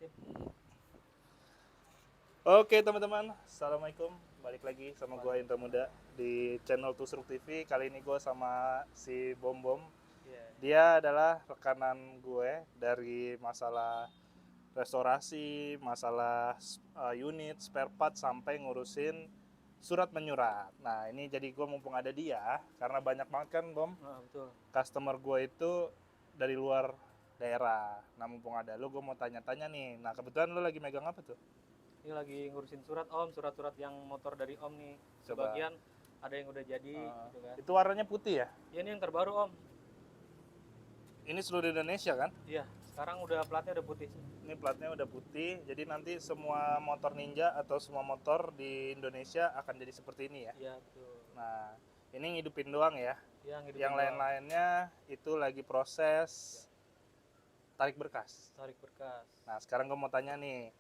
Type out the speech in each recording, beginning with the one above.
Sip. Oke teman-teman, Assalamualaikum. Balik lagi sama gue Indra Muda Waalaikumsalam. di channel Tusruk TV. Kali ini gue sama si Bom Bom. Iya. Dia adalah rekanan gue dari masalah restorasi, masalah unit, spare part, sampai ngurusin surat menyurat. Nah ini jadi gue mumpung ada dia, karena banyak banget kan Bom, Betul. customer gue itu dari luar daerah. Nah mumpung ada lu, gue mau tanya-tanya nih. Nah kebetulan lu lagi megang apa tuh? Ini lagi ngurusin surat Om, surat-surat yang motor dari Om nih. Coba. Sebagian ada yang udah jadi gitu kan. Itu warnanya putih ya? Ya ini yang terbaru Om. Ini seluruh Indonesia kan? Iya, sekarang udah platnya udah putih. Ini platnya udah putih, jadi nanti semua motor Ninja atau semua motor di Indonesia akan jadi seperti ini ya. Iya, betul. Nah, ini ngidupin doang ya. Iya, ngidupin Yang doang. lain-lainnya itu lagi proses tarik berkas. Tarik berkas. Nah, sekarang gue mau tanya nih,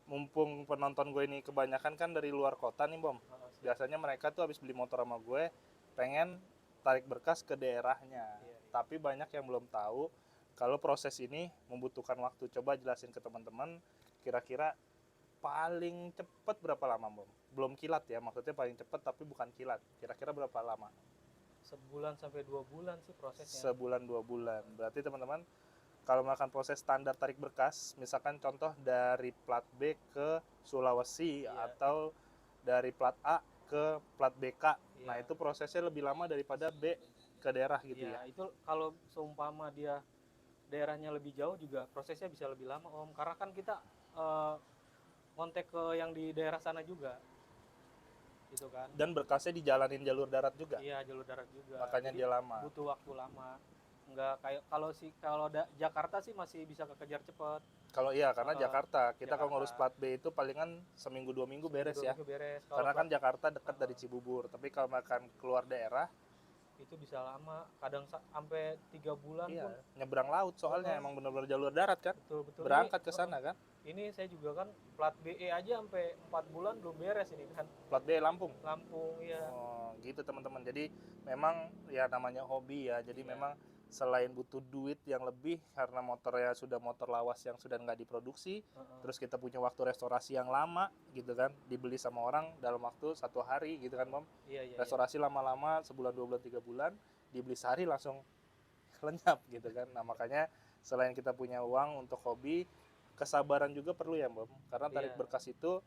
mumpung penonton gue ini kebanyakan kan dari luar kota nih Bom. Siap. Biasanya mereka tuh habis beli motor sama gue pengen tarik berkas ke daerahnya. Iya. Tapi banyak yang belum tahu kalau proses ini membutuhkan waktu. Coba jelasin ke teman-teman kira-kira paling cepat berapa lama Bom? Belum kilat ya, maksudnya paling cepat tapi bukan kilat. Kira-kira berapa lama? Sebulan sampai 2 bulan sih prosesnya. Sebulan 2 bulan. Berarti teman-teman kalau melakukan proses standar tarik berkas, misalkan contoh dari plat B ke Sulawesi, Iya. atau dari plat A ke plat BK. Iya. Nah, itu prosesnya lebih lama daripada B ke daerah gitu Iya, ya. itu kalau seumpama dia daerahnya lebih jauh juga prosesnya bisa lebih lama Om. Karena kan kita kontak ke yang di daerah sana juga. Gitu kan. Dan berkasnya dijalanin jalur darat juga. Iya, jalur darat juga. Makanya Jadi dia lama. butuh waktu lama. Enggak kayak kalau Jakarta sih masih bisa kekejar cepet. Kalau iya, karena Jakarta, kita kalau Jakarta. ngurus plat B itu palingan seminggu 2 minggu beres ya. Minggu beres. Karena kan Jakarta dekat dari Cibubur. Tapi kalau makan keluar daerah, itu bisa lama, kadang sampai 3 bulan pun. iya, nyebrang laut soalnya emang benar-benar jalur darat kan. Betul. Berangkat ke sana kan. Ini saya juga kan plat BE aja sampai 4 bulan belum beres ini kan. Plat B Lampung. Lampung ya. Oh, gitu teman-teman. Jadi memang ya namanya hobi ya. Jadi Iya. memang selain butuh duit yang lebih karena motornya sudah motor lawas yang sudah nggak diproduksi, terus kita punya waktu restorasi yang lama gitu kan, dibeli sama orang dalam waktu 1 hari gitu kan Bom. Iya. Restorasi lama-lama sebulan 2 bulan 3 bulan, dibeli sehari langsung lenyap gitu kan. Nah makanya selain kita punya uang untuk hobi, kesabaran juga perlu ya Bom, karena tarik Iya. berkas itu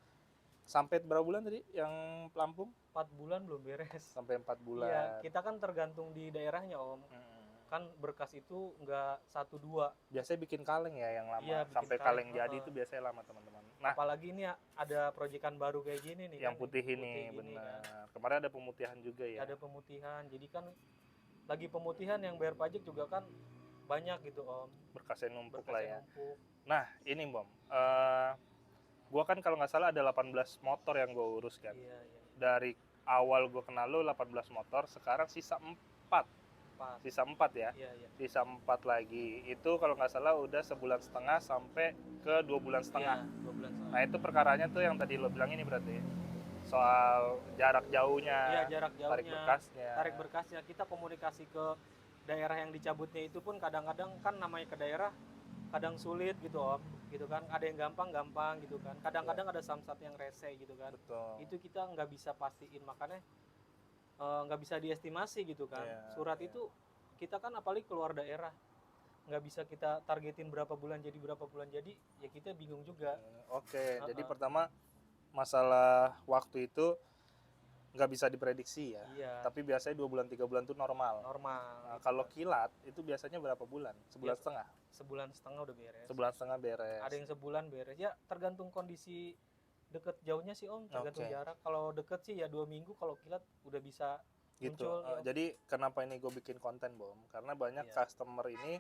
sampai berapa bulan tadi yang Lampung? 4 bulan belum beres. Sampai 4 bulan. Iya, kita kan tergantung di daerahnya Om. Kan berkas itu nggak 1-2. Biasanya bikin kaleng ya yang lama. Iya, sampai kaleng jadi itu biasanya lama teman-teman. Nah, apalagi ini ada proyekan baru kayak gini nih yang kan, putih ini benar. kan. Kemarin ada pemutihan juga ya. Ada pemutihan, jadi kan lagi pemutihan yang bayar pajak juga kan banyak gitu Om. Berkasnya numpuk lah ya. Numpuk. Nah, ini Bom. Gua kan kalau nggak salah ada 18 motor yang gua urus kan. Iya. Dari awal gua kenal lo 18 motor, sekarang sisa 4. Sisa 4 ya. Iya. Sisa 4 lagi. Itu kalau nggak salah udah sebulan setengah sampai ke 2 bulan setengah. Iya, 2 bulan setengah. Nah, itu perkaranya tuh yang tadi lo bilang ini berarti soal jarak jauhnya. Iya, jarak jauhnya. Tarik berkasnya. Kita komunikasi ke daerah yang dicabutnya itu pun kadang-kadang kan namanya ke daerah kadang sulit gitu Om, gitu kan. Ada yang gampang gitu kan. Kadang-kadang ada samsat yang rese gitu kan. Betul. Itu kita nggak bisa pastiin, makanya nggak bisa diestimasi gitu kan. Surat itu kita kan apalagi keluar daerah, nggak bisa kita targetin berapa bulan jadi, ya kita bingung juga. Oke. Jadi pertama masalah waktu itu nggak bisa diprediksi ya. Iya. Tapi biasanya 2 bulan 3 bulan itu normal. Nah, kalau kilat itu biasanya berapa bulan? Sebulan setengah. Sebulan setengah udah beres. Sebulan setengah beres. Ada yang sebulan beres. Ya tergantung kondisi deket jauhnya sih Om, tergantung jarak. Kalau deket sih ya 2 minggu, kalau kilat udah bisa gitu. muncul. Jadi kenapa ini gue bikin konten Bom? Karena banyak customer ini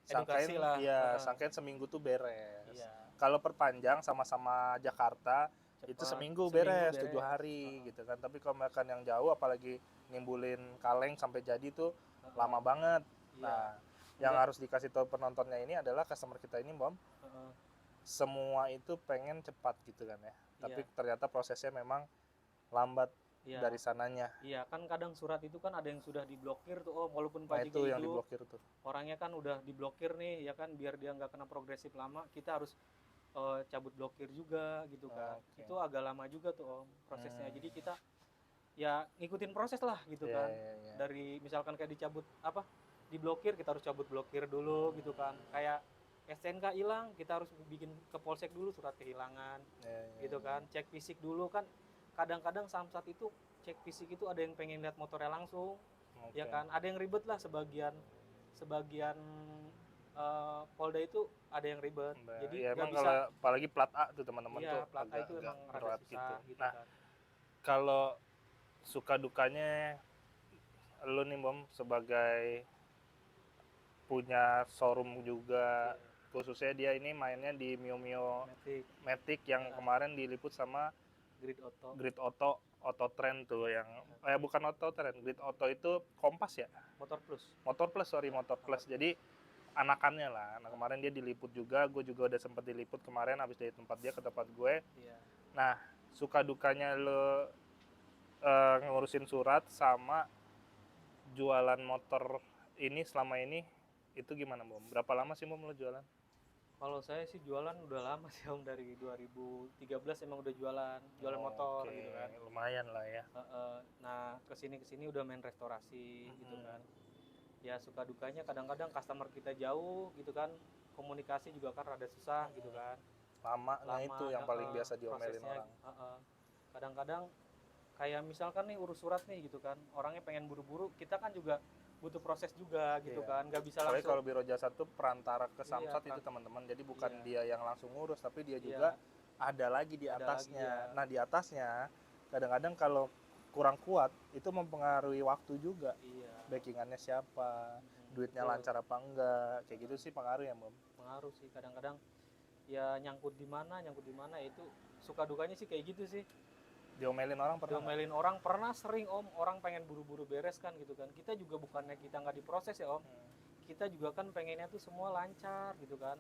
sangkain seminggu tuh beres. Kalau perpanjang sama-sama Jakarta itu seminggu beres 7 hari gitu kan. Tapi kalau makan yang jauh apalagi nimbulin kaleng sampai jadi tuh lama banget. Nah, yang harus dikasih tahu penontonnya ini adalah customer kita ini Bom. Semua itu pengen cepat gitu kan ya. Tapi ternyata prosesnya memang lambat dari sananya. Iya, kan kadang surat itu kan ada yang sudah diblokir tuh Om, walaupun Nah, Pak itu JG yang itu diblokir tuh. orangnya kan udah diblokir nih, ya kan biar dia nggak kena progresif lama, kita harus cabut blokir juga gitu kan. Okay. Itu agak lama juga tuh Om prosesnya. Jadi kita ya ngikutin proses lah gitu kan. Dari misalkan kayak dicabut apa? Diblokir, kita harus cabut blokir dulu gitu kan. Kayak STNK hilang, kita harus bikin ke polsek dulu surat kehilangan. Gitu kan. Cek fisik dulu kan. Kadang-kadang samsat itu cek fisik itu ada yang pengen lihat motornya langsung. Ya kan? Ada yang ribet lah sebagian Polda itu ada yang ribet. Jadi ya emang bisa, kalau apalagi plat A tuh teman-teman tuh plat A itu emang rada susah gitu nah, kan. Kalau suka dukanya lu nih Bom sebagai punya showroom juga, khususnya dia ini mainnya di Mio Matic yang kemarin diliput sama Grid Auto Trend tuh yang bukan Auto Trend, Grid Auto itu Kompas ya? Motor Plus. Jadi anakannya lah. Nah, kemarin dia diliput juga, gue juga udah sempat diliput kemarin habis dari tempat dia ke tempat gue. Nah, suka dukanya lo ngurusin surat sama jualan motor ini selama ini itu gimana Bom? Berapa lama sih Bom lo jualan? Kalau saya sih jualan udah lama sih Om, dari 2013 emang udah jualan motor gitu kan. Lumayan lah ya. Nah kesini udah main restorasi gitu kan. Ya suka dukanya kadang-kadang customer kita jauh gitu kan, komunikasi juga kan rada susah gitu kan. Lama itu yang paling biasa diomelin orang. Kadang-kadang kayak misalkan nih urus surat nih gitu kan, orangnya pengen buru-buru, kita kan juga butuh proses juga gitu kan, nggak bisa langsung. Kalau biro jasa tuh perantara ke samsat itu teman-teman, jadi bukan dia yang langsung ngurus, tapi dia juga ada lagi di atasnya. Nah di atasnya kadang-kadang kalau kurang kuat itu mempengaruhi waktu juga. Backingannya siapa, duitnya lancar apa enggak, kayak gitu sih pengaruh ya Bom. Pengaruh sih kadang-kadang ya nyangkut di mana itu suka dukanya sih kayak gitu sih. Diomelin orang pernah sering Om, orang pengen buru-buru beres kan gitu kan. Kita juga bukannya kita nggak diproses ya Om, kita juga kan pengennya tuh semua lancar gitu kan,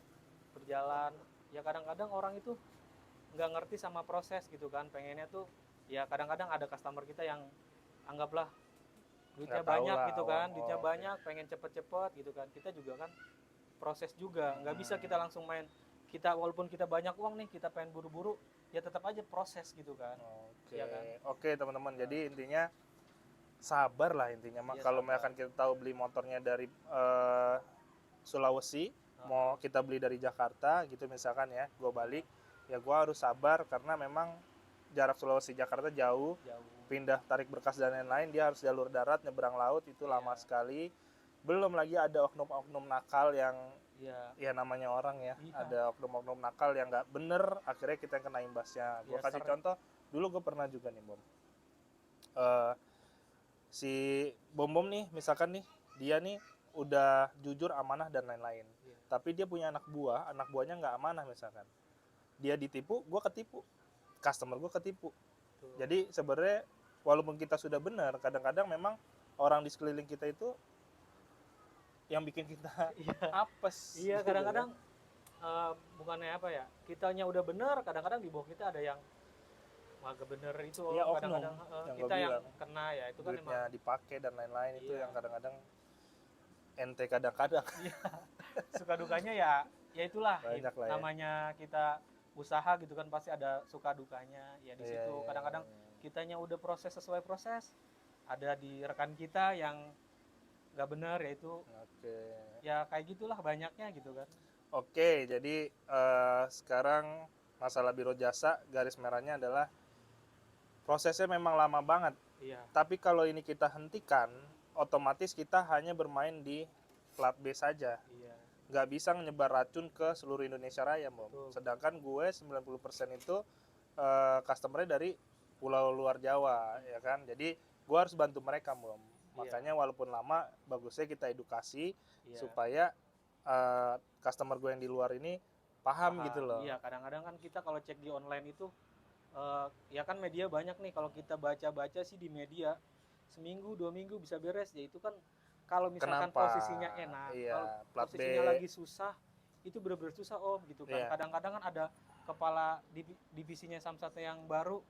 berjalan. Ya kadang-kadang orang itu nggak ngerti sama proses gitu kan, pengennya tuh ya kadang-kadang ada customer kita yang anggaplah duitnya banyak gitu kan, duitnya banyak, pengen cepet-cepet gitu kan. Kita juga kan proses juga, nggak bisa kita langsung main. Kita walaupun kita banyak uang nih, kita pengen buru-buru, ya tetap aja proses gitu kan. Oke teman-teman, jadi intinya sabar lah intinya mah. Kalau misalkan kita tahu beli motornya dari Sulawesi, mau kita beli dari Jakarta gitu misalkan ya, gue balik, ya gue harus sabar karena memang jarak Sulawesi Jakarta jauh, pindah tarik berkas dan lain-lain, dia harus jalur darat nyebrang laut, itu lama sekali. Belum lagi ada oknum-oknum nakal yang ya namanya orang ya, ada oknum-oknum nakal yang nggak bener, akhirnya kita yang kena imbasnya. Gue kasih contoh, dulu gue pernah juga nih Bom, si Bom nih misalkan nih, dia nih udah jujur, amanah dan lain-lain, tapi dia punya anak buahnya nggak amanah misalkan, dia ditipu, gue ketipu, customer gue ketipu. Jadi sebenarnya walaupun kita sudah benar, kadang-kadang memang orang di sekeliling kita itu yang bikin kita apes. Iya kadang-kadang bukannya apa ya, kitanya udah benar, kadang-kadang di bawah kita ada yang agak bener itu. Kadang-kadang kita yang kena ya, itu kan duitnya emang dipakai dan lain-lain. Itu yang kadang-kadang ente kadang-kadang. Suka dukanya ya itulah namanya kita usaha gitu kan, pasti ada suka dukanya ya di situ. Kadang-kadang kitanya udah proses sesuai proses, ada di rekan kita yang nggak benar ya itu. Ya kayak gitulah banyaknya gitu kan. Jadi sekarang masalah biro jasa, garis merahnya adalah prosesnya memang lama banget. Tapi kalau ini kita hentikan, otomatis kita hanya bermain di plat B saja. Nggak bisa menyebar racun ke seluruh Indonesia Raya Bom. Sedangkan gue 90% itu customer-nya dari pulau luar Jawa ya kan. Jadi gue harus bantu mereka Bom. Makanya walaupun lama, bagusnya kita edukasi supaya customer gue yang di luar ini paham gitu loh. Iya, kadang-kadang kan kita kalau cek di online itu ya kan media banyak nih, kalau kita baca-baca sih di media seminggu 2 minggu bisa beres ya. Itu kan kalau misalkan posisinya enak, kalau posisinya lagi susah, itu bener-bener susah Om gitu kan. Kadang-kadang kan ada kepala divisinya samsatnya yang baru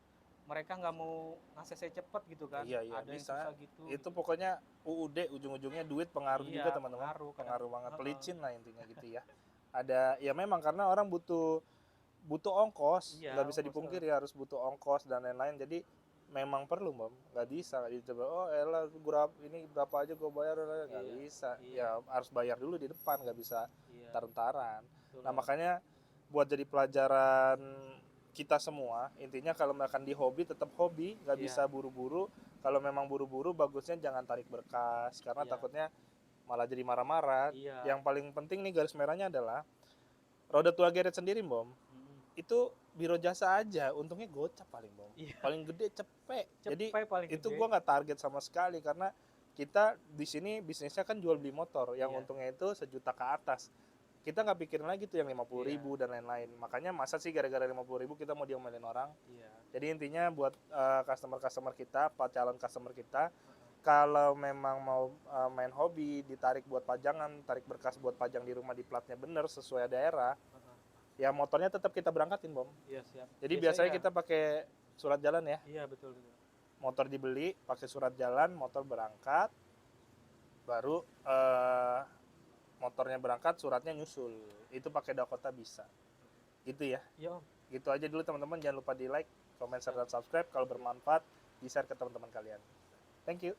mereka nggak mau ngasih cepet gitu kan. Iya, ada bisa. yang susah gitu. Itu pokoknya UUD ujung-ujungnya duit pengaruh iya, juga teman-teman. pengaruh Banget, pelicin lah intinya gitu ya. Ada ya memang karena orang butuh ongkos, Iya, nggak bisa ongkos dipungkiri harus butuh ongkos dan lain-lain. Jadi memang perlu, Bang. Nggak bisa coba elah ini berapa aja gue bayar, nggak iya, bisa. iya, Ya harus bayar dulu di depan, nggak bisa iya, taran-taran. betul, Nah, Om. makanya buat jadi pelajaran kita semua, intinya kalau misalkan di hobi tetap hobi, nggak Iya, bisa buru-buru. Kalau memang buru-buru, bagusnya jangan tarik berkas karena iya, takutnya malah jadi marah-marah. iya. Yang paling penting nih garis merahnya adalah roda tua geret sendiri, Bom. Itu biro jasa aja, untungnya gocap paling, Bom. Iya. Paling gede cepet. Jadi paling itu gede. gua nggak target sama sekali karena kita di sini bisnisnya kan jual beli motor, yang Iya. untungnya itu 1 juta ke atas. Kita nggak pikirin lagi tuh yang 50.000 dan lain-lain. Makanya masa sih gara-gara 50.000 kita mau diomelin orang? Iya. Jadi intinya buat customer kita, calon customer kita, kalau memang mau main hobi, ditarik buat pajangan, tarik berkas buat pajang di rumah di platnya bener sesuai daerah, ya motornya tetap kita berangkatin, Bom. Iya, siap. Jadi biasanya kita pakai surat jalan ya. Iya, betul, betul. Motor dibeli, pakai surat jalan, motor berangkat, baru motornya berangkat, suratnya nyusul. Itu pakai Dakota bisa. Gitu ya. Iya, Om. Gitu aja dulu teman-teman, jangan lupa di like, comment, share, dan subscribe. Kalau bermanfaat, di share ke teman-teman kalian. Thank you.